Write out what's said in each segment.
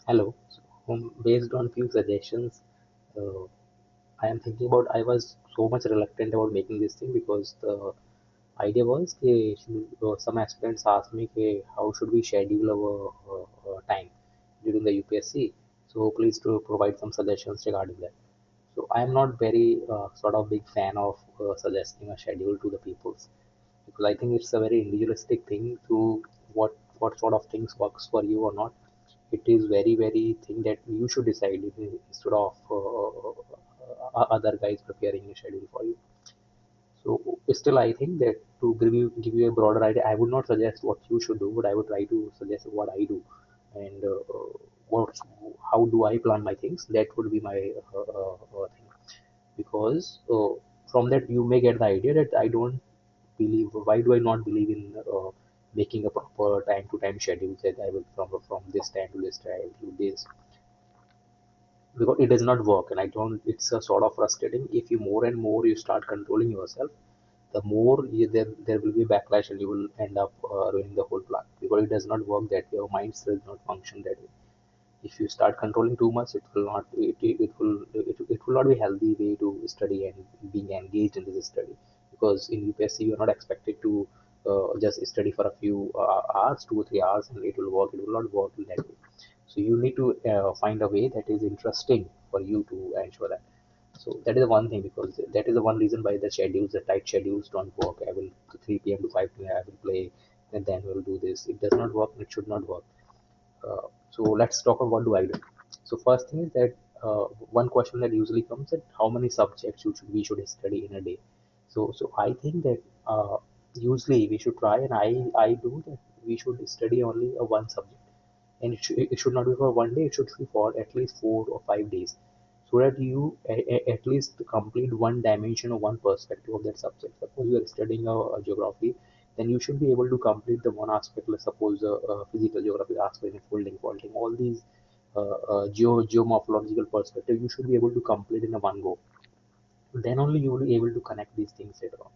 Hello. Based on few suggestions, uh, I am thinking about. I was so much reluctant about making this thing because the idea was some aspirants asked me how should we schedule our time during the UPSC. So please to provide some suggestions regarding that. So I am not very sort of big fan of suggesting a schedule to the people because I think it's a very individualistic thing to what sort of things works for you or not. It is very thing that you should decide instead of other guys preparing a schedule for you. So still, I think that to give you a broader idea, I would not suggest what you should do, but I would try to suggest what I do and what how do I plan my things. That would be my thing because from that you may get the idea that I don't believe. Why do I not believe in making a proper time-to-time schedule that I will from this time to this time to this because it does not work and I don't. It's a sort of frustrating if you more and more you start controlling yourself, the more there will be backlash and you will end up ruining the whole plan because it does not work that way. Your mind does not function that way. If you start controlling too much, it will not be healthy way to study and being engaged in this study because in UPSC you are not expected to just study for a few hours, 2 or 3 hours, and it will work. It will not work in that way. So you need to find a way that is interesting for you to ensure that. So that is the one thing because that is the one reason why the tight schedules don't work. I will 3 p.m. to 5 p.m. I will play, and then we'll do this. It does not work. It should not work. So let's talk about what do I do. So first thing is that one question that usually comes is how many subjects we should study in a day. So I think that usually we should try, and I do that we should study only a one subject, and it should not be for one day. It should be for at least 4 or 5 days, so that you at least complete one dimension or one perspective of that subject. Suppose you are studying a geography, then you should be able to complete the one aspect. Let's suppose physical geography aspect, folding, faulting, all these geomorphological perspective, you should be able to complete in a one go. Then only you will be able to connect these things later on.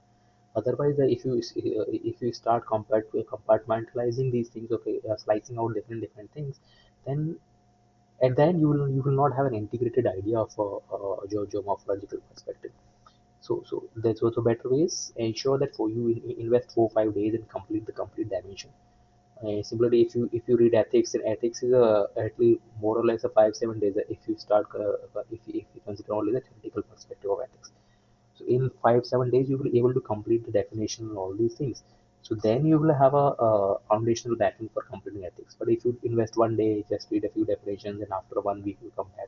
Otherwise, if you start compartmentalizing these things, okay, slicing out different things, then at the end you will not have an integrated idea of geomorphological perspective. So that's also better ways. Ensure that for you invest 4 or 5 days and complete the complete dimension. Similarly, if you read ethics, and ethics is at least more or less a 5 7 days. If you start if you consider only the theoretical perspective of ethics, so in 5 7 days you will be able to complete the definition and all these things. So then you will have a foundational backing for completing ethics. But if you invest one day, just read a few definitions, and after 1 week you come back,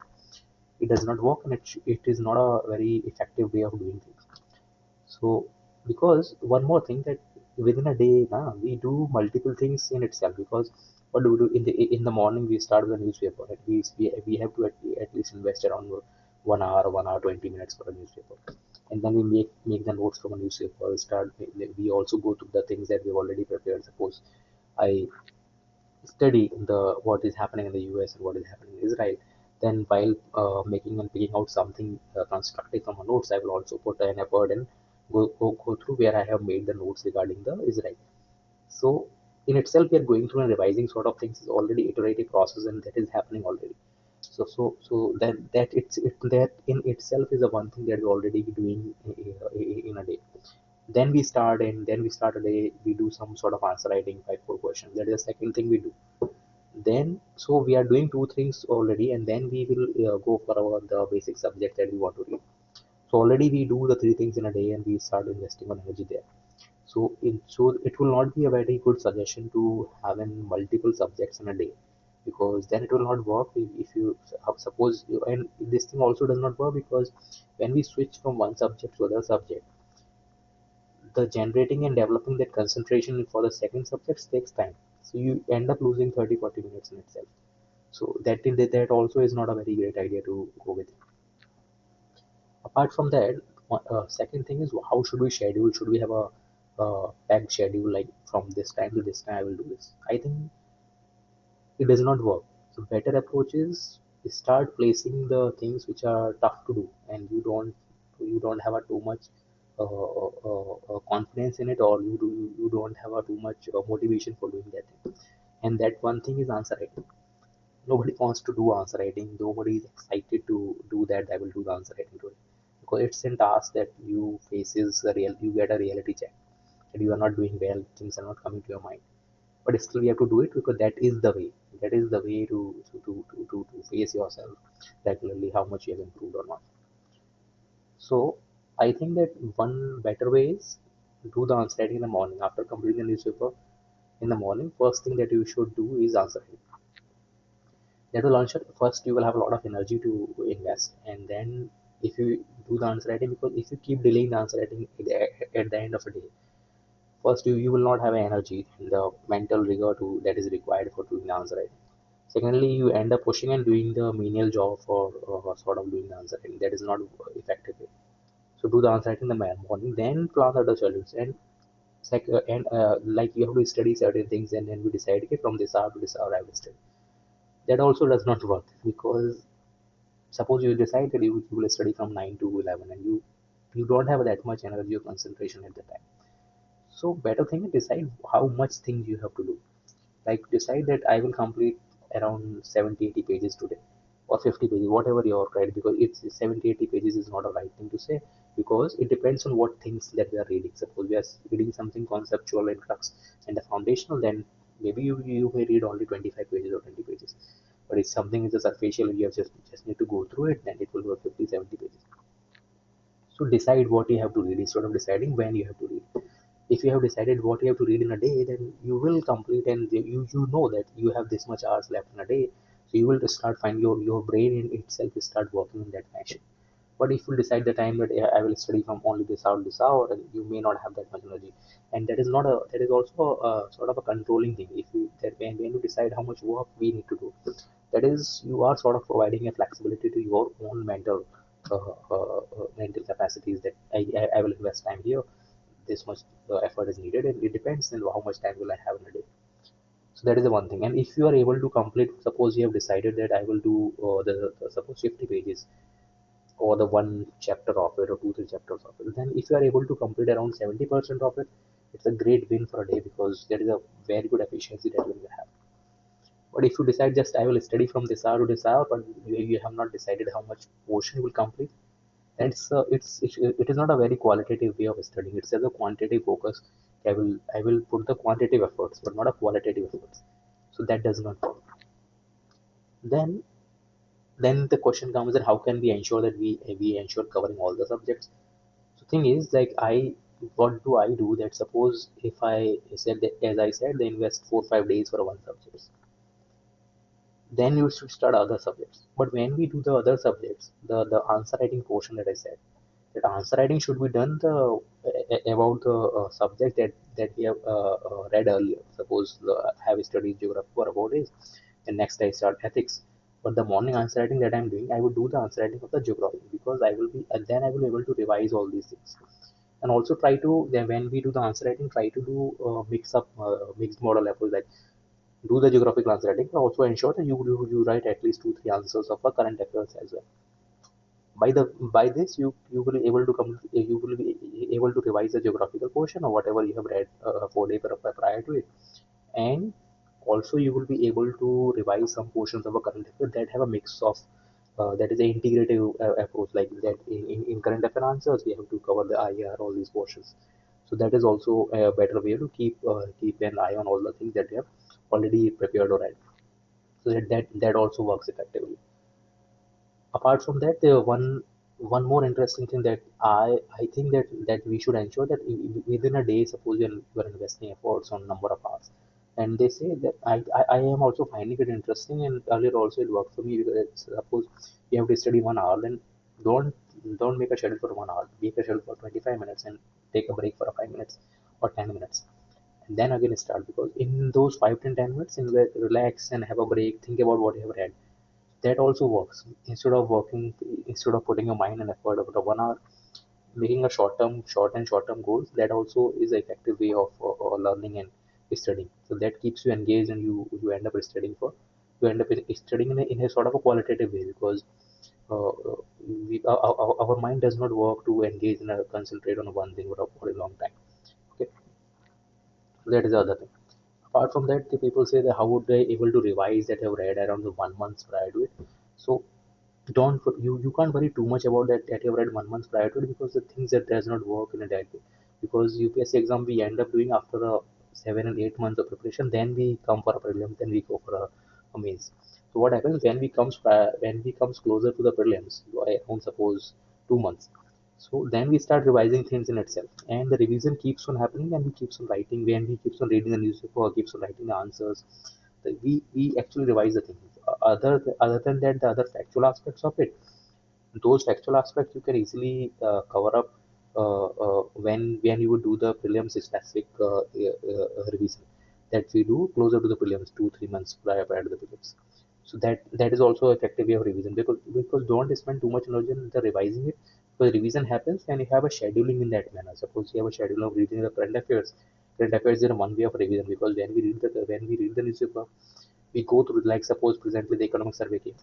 it does not work, and it is not a very effective way of doing things. So, because one more thing that within a day, we do multiple things in itself. Because what do we do in the morning? We start with a newspaper. We have to at least invest around 1 hour, 1 hour 20 minutes for a newspaper, and then we make the notes from a newspaper. We also go through the things that we've already prepared. Suppose I study the what is happening in the US and what is happening in Israel. Then while making and picking out something constructive from my notes, I will also put an effort and go through where I have made the notes regarding the Israel. So in itself, we are going through and revising sort of things is already iterative process, and that is happening already. So that in itself is the one thing that we're already doing in a day. Then we start a day. We do some sort of answer writing, 5 4 questions. That is the second thing we do. Then so we are doing two things already, and then we will go for the basic subject that we want to read. So already we do the three things in a day, and we start investing on energy there. So it will not be a very good suggestion to have in multiple subjects in a day, because then it will not work. If you suppose and this thing also does not work because when we switch from one subject to other subject, the generating and developing that concentration for the second subject takes time. So you end up losing 30 40 minutes in itself. So that also is not a very great idea to go with. Apart from that, second thing is how should we schedule? Should we have a packed schedule like from this time to this time I will do this? I think it does not work. So better approach is start placing the things which are tough to do, and you don't have a too much confidence in it, or you don't have a too much motivation for doing that thing. And that one thing is answer writing. Nobody wants to do answer writing. Nobody is excited to do that. I will do the answer writing today because it's a task that you faces a real. You get a reality check that you are not doing well. Things are not coming to your mind, but still you have to do it because that is the way. That is the way to face yourself regularly, how much you have improved or not. So I think that one better way is do the answer writing in the morning after completing the newspaper in the morning. First thing that you should do is answer writing. That will ensure first you will have a lot of energy to invest, and then if you do the answer writing, because if you keep delaying the answer writing at the end of the day, first you will not have energy and the mental rigor to that is required for doing the answer writing. Secondly, you end up pushing and doing the menial job for sort of doing the answer writing. That is not effective way. So do the answer writing in the morning, then plan other schedules, and like you have to study certain things, and then we decide, okay, from this hour to this hour I will study. That also does not work because suppose you decide that you will study from 9 to 11, and you don't have that much energy or concentration at the time. So better thing is decide how much things you have to do. Like decide that I will complete around 70 80 pages today, or 50 pages, whatever your right, because it's 70 80 pages is not a right thing to say, because it depends on what things that we are reading. Suppose we are reading something conceptual and crux and the foundational, then maybe you may read only 25 pages or 20 pages. But if something is a superficial, you have just need to go through it, then it will go 50 70 pages. So decide what you have to read instead of deciding when you have to read. If you have decided what you have to read in a day, then you will complete, and you know that you have this much hours left in a day. So you will start find your brain in itself will start working in that fashion. But if you decide the time that, yeah, I will study from only this hour, and you may not have that much energy. And that is not a that is also a sort of a controlling thing. If you that when you decide how much work we need to do, that is you are sort of providing a flexibility to your own mental capacities, that I will invest time here, this much effort is needed, and it depends on how much time will I have in a day. So that is the one thing. And if you are able to complete, suppose you have decided that I will do the suppose 50 pages or the one chapter of it or two three chapters of it, then if you are able to complete around 70% of it, it's a great win for a day, because there is a very good efficiency that you will have. But if you decide just I will study from this hour to this hour, but you have not decided how much portion you will complete, it is not a very qualitative way of studying. It's just a quantitative focus. I will put the quantitative efforts, but not a qualitative efforts. So that does not work. Then then the question comes that how can we ensure that we ensure covering all the subjects? So thing is, like, what do I do that suppose if I said that, as I said, they invest 4 5 days for one subject, then you should start other subjects. But when we do the other subjects, the answer writing portion that I said, that answer writing should be done about the subject that we have read earlier. Suppose have studied geography for about days, and next I start ethics. But the morning answer writing that I'm doing, I would do the answer writing of the geography, because I will be and then I will be able to revise all these things. And also try to then when we do the answer writing, try to do mixed model approach, like do the geographical answer writing, but also ensure that you write at least two three answers of a current affairs as well. By this you will be able to you will be able to revise the geographical portion or whatever you have read 4 days prior to it. And also you will be able to revise some portions of a current affair that have a mix of that is an integrative approach, like that in current affair answers we have to cover the IR, all these portions. So that is also a better way to keep an eye on all the things that you have already prepared or read, so that also works effectively. Apart from that, one more interesting thing that I think that we should ensure that within a day, suppose you are investing efforts on number of hours, and they say that I am also finding it interesting, and earlier also it worked for me, because suppose you have to study 1 hour, then don't don't make a schedule for 1 hour, make a schedule for 25 minutes and take a break for 5 minutes or 10 minutes, and then again start, because in those 5 to 10 minutes, in where relax and have a break, think about what you have read. That also works. Instead of putting your mind and effort over the 1 hour, making a short term goals, that also is an effective way of learning and studying. So that keeps you engaged, and you end up studying for you end up studying in a sort of a qualitative way, because our mind does not work to engage and concentrate on one thing for a long time. Okay, so that is the other thing. Apart from that, the people say that how would they able to revise that have read around the 1 month prior to it. So don't you can't worry too much about that you have read 1 month prior to it, because the things that does not work in a that way. Because UPSC exam we end up doing after a 7 and 8 months of preparation, then we come for a prelim, then we go for a mains. So what happens when when we comes closer to the prelims, I don't suppose 2 months. So then we start revising things in itself, and the revision keeps on happening, and we keeps on writing. When we keeps on reading the newspaper, keeps on writing the answers, we actually revise the things. Other than that, the other factual aspects of it, those factual aspects you can easily cover up when you would do the prelims specific revision that we do closer to the prelims, 2 3 months prior to the prelims. So that is also effective way of revision, because don't spend too much energy on the revising it, because revision happens and you have a scheduling in that manner. Suppose you have a schedule of reading the current affairs. Current affairs is one way of revision, because when we read the newspaper, we go through, like suppose presently the economic survey came.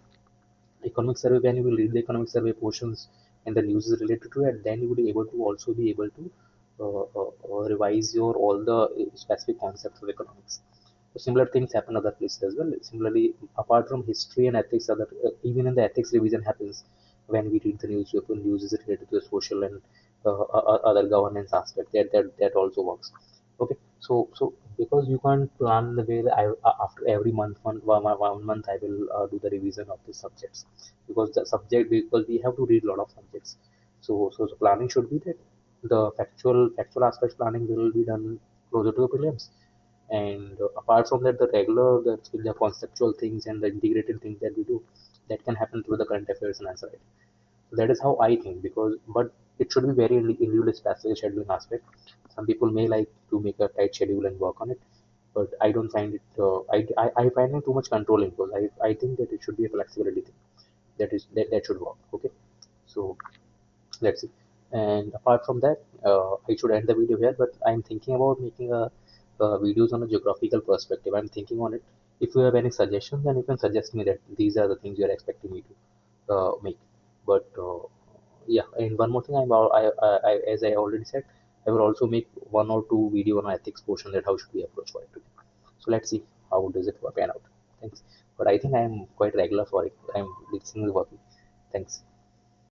Economic survey, when you will read the economic survey portions and the news is related to it, then you will be able to also be able to revise your all the specific concepts of economics. So similar things happen other places as well. Similarly, apart from history and ethics, other even in the ethics revision happens when we read the newspaper. News is related to the social and other governance aspect. That also works. Okay, so because you can't plan the way that after every one month I will do the revision of the subjects, because the subject, because we have to read a lot of subjects. So planning should be that the factual aspects planning will be done closer to the prelims. And apart from that, the regular, the conceptual things and the integrated things that we do, that can happen through the current affairs and answer it. So that is how I think, because but it should be very individual specific scheduling aspect. Some people may like to make a tight schedule and work on it, but I don't find it. I find it too much controlling, because I think that it should be a flexibility thing. That should work. Okay, so let's see. And apart from that, I should end the video here, but I'm thinking about making videos on a geographical perspective. I'm thinking on it. If you have any suggestions, then you can suggest me that these are the things you're expecting me to make. But yeah, and one more thing, as I already said, I will also make one or two video on ethics portion, that how should we approach for it. So let's see how does it pan out. Thanks. But I think I am quite regular for it. This thing is working. Thanks.